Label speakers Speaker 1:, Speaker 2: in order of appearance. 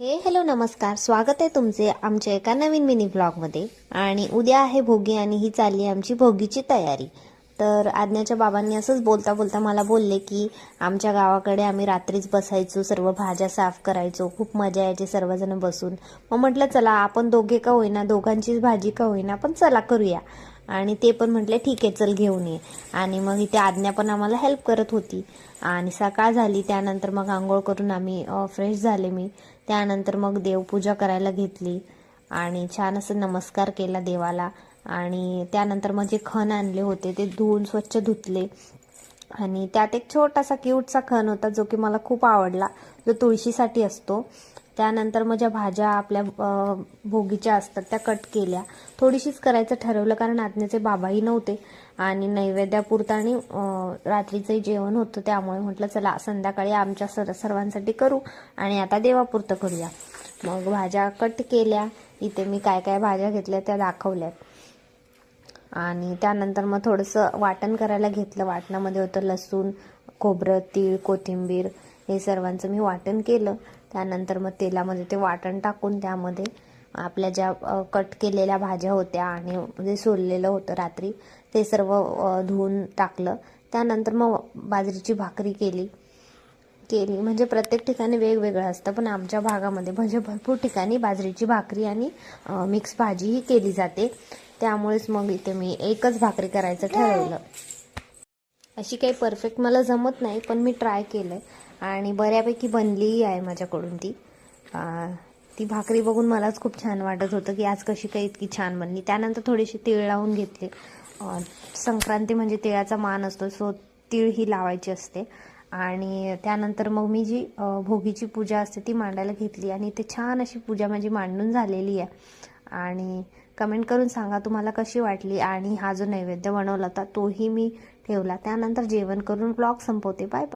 Speaker 1: Hello नमस्कार, स्वागत आहे तुमचे आमच्या एका नवीन मिनी व्लॉगमध्ये. आणि उद्या आहे भोगी आणि ही चालली आमची भोगीची तयारी. तर आज्ञाच्या बाबांनी असंच बोलता बोलता मला बोलले की आमच्या गावाकडे आम्ही रात्रीच बसायचो, सर्व भाज्या साफ करायचो, खूप मजा यायची सर्वजण बसून. मग म्हटलं चला आपण दोघे का होईना, दोघांचीच भाजी का होईना, पण चला करूया. आणि ते पण म्हटले ठीक आहे चल घेऊन ये. आणि मग इथे आज्ञा पण आम्हाला हेल्प करत होती. आणि सकाळ झाली, त्यानंतर मग आंघोळ करून आम्ही फ्रेश झाले. मी त्यानंतर मग देवपूजा करायला घेतली आणि छान असं नमस्कार केला देवाला. आणि त्यानंतर मग जे खण आणले होते ते धुवून स्वच्छ धुतले. आणि त्यात एक छोटासा क्यूटचा खण होता जो की मला खूप आवडला, जो तुळशीसाठी असतो. त्यानंतर मग ज्या भाज्या आपल्या भोगीच्या असतात त्या कट केल्या. थोडीशीच करायचं ठरवलं कारण आज्ञाचे बाबाही नव्हते आणि नैवेद्यापुरतं आणि रात्रीचंही जेवण होतं, त्यामुळे म्हटलं चला संध्याकाळी आमच्या सर्वांसाठी करू आणि आता देवापुरतं करूया. मग भाज्या कट केल्या. इथे मी काय काय भाज्या घेतल्या त्या दाखवल्यात. आणि त्यानंतर मग थोडंसं वाटण करायला घेतलं. वाटणामध्ये होतं लसूण, खोबरं, तीळ, कोथिंबीर, हे सर्वांचं मी वाटण केलं. त्यानंतर मग तेलामध्ये ते वाटण टाकून त्यामध्ये आपल्या ज्या कट केलेल्या भाज्या होत्या आणि जे सोललेलं होतं रात्री ते सर्व धुवून टाकलं. त्यानंतर मग बाजरीची भाकरी केली. म्हणजे प्रत्येक ठिकाणी वेगवेगळं असतं, पण आमच्या भागामध्ये म्हणजे भरपूर ठिकाणी बाजरीची भाकरी आणि मिक्स भाजीही केली जाते. त्यामुळेच मग इथे मी एकच भाकरी करायचं ठरवलं. अशी काही परफेक्ट मला जमत नाही, पण मी ट्राय केलं आणि बऱ्यापैकी बनलीही आहे माझ्याकडून ती भाकरी बघून मलाच खूप छान वाटत होतं की आज कशी काही इतकी छान बनली. त्यानंतर थोडीशी तीळ लावून घेतले. संक्रांती म्हणजे तिळाचा मान असतो, सो तीळ ही लावायची असते. आणि त्यानंतर मग मी जी भोगीची पूजा असते ती मांडायला घेतली आणि ते छान अशी पूजा माझी मांडून झालेली आहे. आणि कमेंट करून सांगा तुम्हाला कशी वाटली. आणि हा जो नैवेद्य बनवला होता तोही मी ठेवला. त्यानंतर जेवण करून ब्लॉग संपवते. Bye bye.